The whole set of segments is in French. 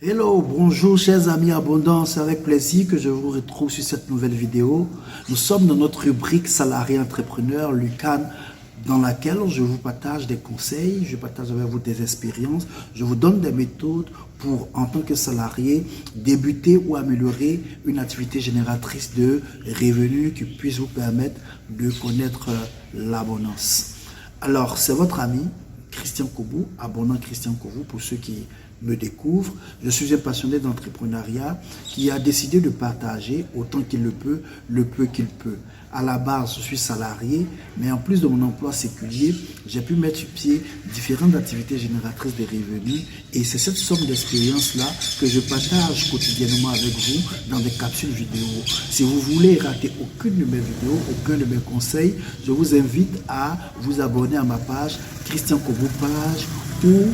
Hello, bonjour chers amis abondants, c'est avec plaisir que je vous retrouve sur cette nouvelle vidéo. Nous sommes dans notre rubrique salarié entrepreneur, Lucan, dans laquelle je vous partage des conseils, je partage avec vous des expériences, je vous donne des méthodes pour, en tant que salarié, débuter ou améliorer une activité génératrice de revenus qui puisse vous permettre de connaître l'abondance. Alors, c'est votre ami Christian Kobou, abonnant Christian Kobou pour ceux qui me découvrent. Je suis un passionné d'entrepreneuriat qui a décidé de partager autant qu'il le peu qu'il peut. À la base, je suis salarié, mais en plus de mon emploi séculier, j'ai pu mettre sur pied différentes activités génératrices de revenus et c'est cette somme d'expérience-là que je partage quotidiennement avec vous dans des capsules vidéo. Si vous voulez rater aucune de mes vidéos, aucun de mes conseils, je vous invite à vous abonner à ma page Christian Kobou page ou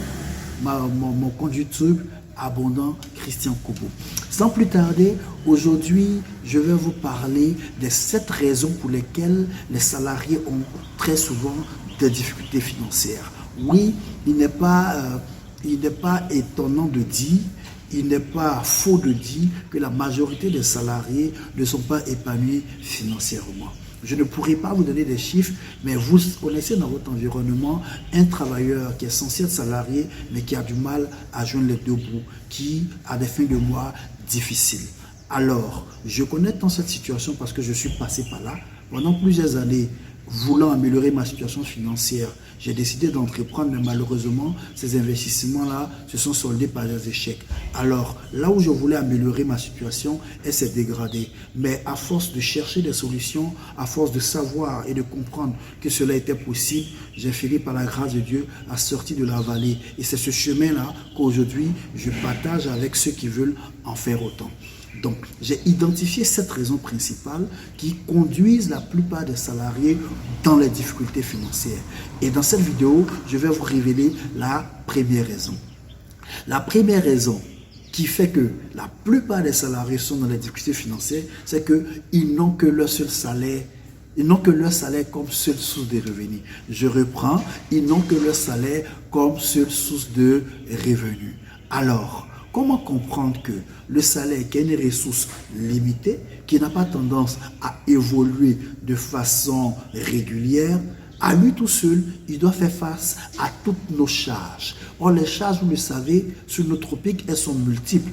mon compte YouTube abondant Christian Kobou. Sans plus tarder, aujourd'hui, je vais vous parler des 7 raisons pour lesquelles les salariés ont très souvent des difficultés financières. Oui, il n'est pas étonnant de dire, il n'est pas faux de dire que la majorité des salariés ne sont pas épanouis financièrement. Je ne pourrais pas vous donner des chiffres, mais vous connaissez dans votre environnement un travailleur qui est censé être salarié, mais qui a du mal à joindre les deux bouts, qui a des fins de mois difficiles. Alors, je connais tant cette situation parce que je suis passé par là. Pendant plusieurs années, voulant améliorer ma situation financière, j'ai décidé d'entreprendre, mais malheureusement, ces investissements-là se sont soldés par des échecs. Alors, là où je voulais améliorer ma situation, elle s'est dégradée. Mais à force de chercher des solutions, à force de savoir et de comprendre que cela était possible, j'ai fini par la grâce de Dieu à sortir de la vallée. Et c'est ce chemin-là qu'aujourd'hui, je partage avec ceux qui veulent en faire autant. Donc, j'ai identifié 7 raisons principales qui conduisent la plupart des salariés dans les difficultés financières. Et dans cette vidéo, je vais vous révéler la première raison. La première raison qui fait que la plupart des salariés sont dans les difficultés financières, c'est qu'ils n'ont que leur seul salaire. Ils n'ont que leur salaire comme seule source de revenus. Je reprends, ils n'ont que leur salaire comme seule source de revenus. Alors, comment comprendre que le salaire, qui est une ressource limitée, qui n'a pas tendance à évoluer de façon régulière, à lui tout seul, il doit faire face à toutes nos charges. Or, les charges, vous le savez, sur nos tropiques, elles sont multiples.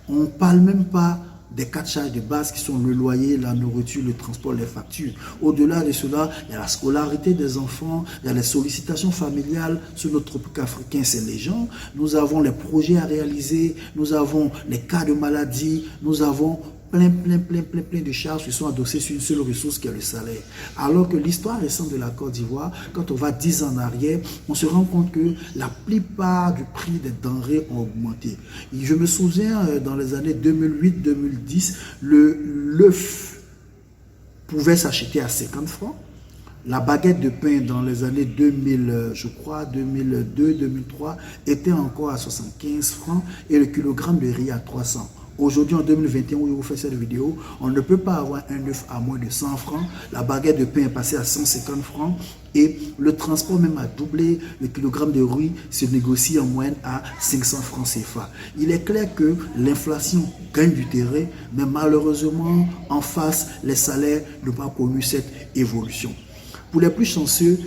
On ne parle même pas des 4 charges de base qui sont le loyer, la nourriture, le transport, les factures. Au-delà de cela, il y a la scolarité des enfants, il y a les sollicitations familiales sur notre tropique africain, c'est les gens. Nous avons les projets à réaliser, nous avons les cas de maladie, nous avons plein de charges qui sont adossées sur une seule ressource qui est le salaire. Alors que l'histoire récente de la Côte d'Ivoire, quand on va 10 ans en arrière, on se rend compte que la plupart du prix des denrées ont augmenté. Et je me souviens, dans les années 2008-2010, l'œuf pouvait s'acheter à 50 francs. La baguette de pain dans les années 2000, je crois, 2002, 2003, était encore à 75 francs et le kilogramme de riz à 300. Aujourd'hui, en 2021, où je vous fais cette vidéo, on ne peut pas avoir un œuf à moins de 100 francs. La baguette de pain est passée à 150 francs et le transport même a doublé. Le kilogramme de riz se négocie en moyenne à 500 francs CFA. Il est clair que l'inflation gagne du terrain, mais malheureusement, en face, les salaires n'ont pas connu cette évolution. Pour les plus chanceux,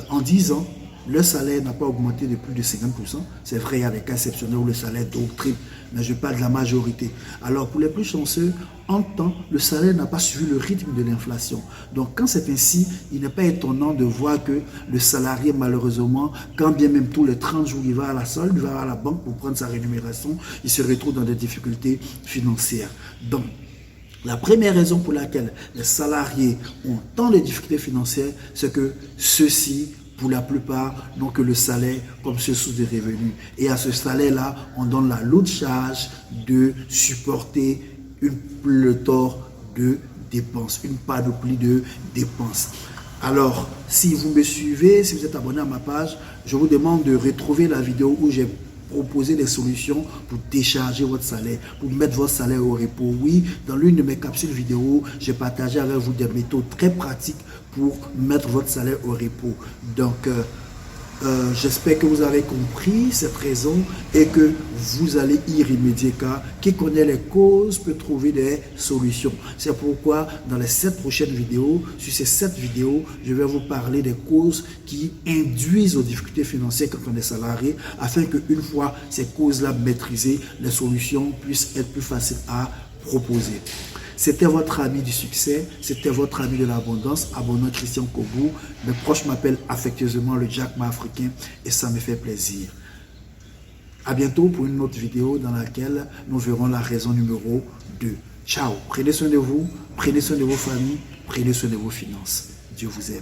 en 10 ans, le salaire n'a pas augmenté de plus de 50%. C'est vrai, il y a des cas exceptionnels où le salaire double, triple, mais je parle de la majorité. Alors, pour les plus chanceux, en temps, le salaire n'a pas suivi le rythme de l'inflation. Donc, quand c'est ainsi, il n'est pas étonnant de voir que le salarié, malheureusement, quand bien même tous les 30 jours, il va à la solde, il va à la banque pour prendre sa rémunération, il se retrouve dans des difficultés financières. Donc, la première raison pour laquelle les salariés ont tant de difficultés financières, c'est que ceux-ci, pour la plupart, n'ont que le salaire comme seule source de revenus. Et à ce salaire-là, on donne la lourde charge de supporter une pléthore de dépenses, une panoplie de dépenses. Alors, si vous me suivez, si vous êtes abonné à ma page, je vous demande de retrouver la vidéo où j'ai proposé des solutions pour décharger votre salaire, pour mettre votre salaire au repos. Oui, dans l'une de mes capsules vidéo, j'ai partagé avec vous des méthodes très pratiques pour mettre votre salaire au repos. Donc, j'espère que vous avez compris cette raison et que vous allez y remédier, car qui connaît les causes peut trouver des solutions. C'est pourquoi dans les 7 prochaines vidéos, sur ces 7 vidéos, je vais vous parler des causes qui induisent aux difficultés financières quand on est salarié, afin qu'une fois ces causes-là maîtrisées, les solutions puissent être plus faciles à proposer. C'était votre ami du succès, c'était votre ami de l'abondance, abonnant Christian Kobou. Mes proches m'appellent affectueusement le Jack Ma africain et ça me fait plaisir. À bientôt pour une autre vidéo dans laquelle nous verrons la raison numéro 2. Ciao, prenez soin de vous, prenez soin de vos familles, prenez soin de vos finances. Dieu vous aime.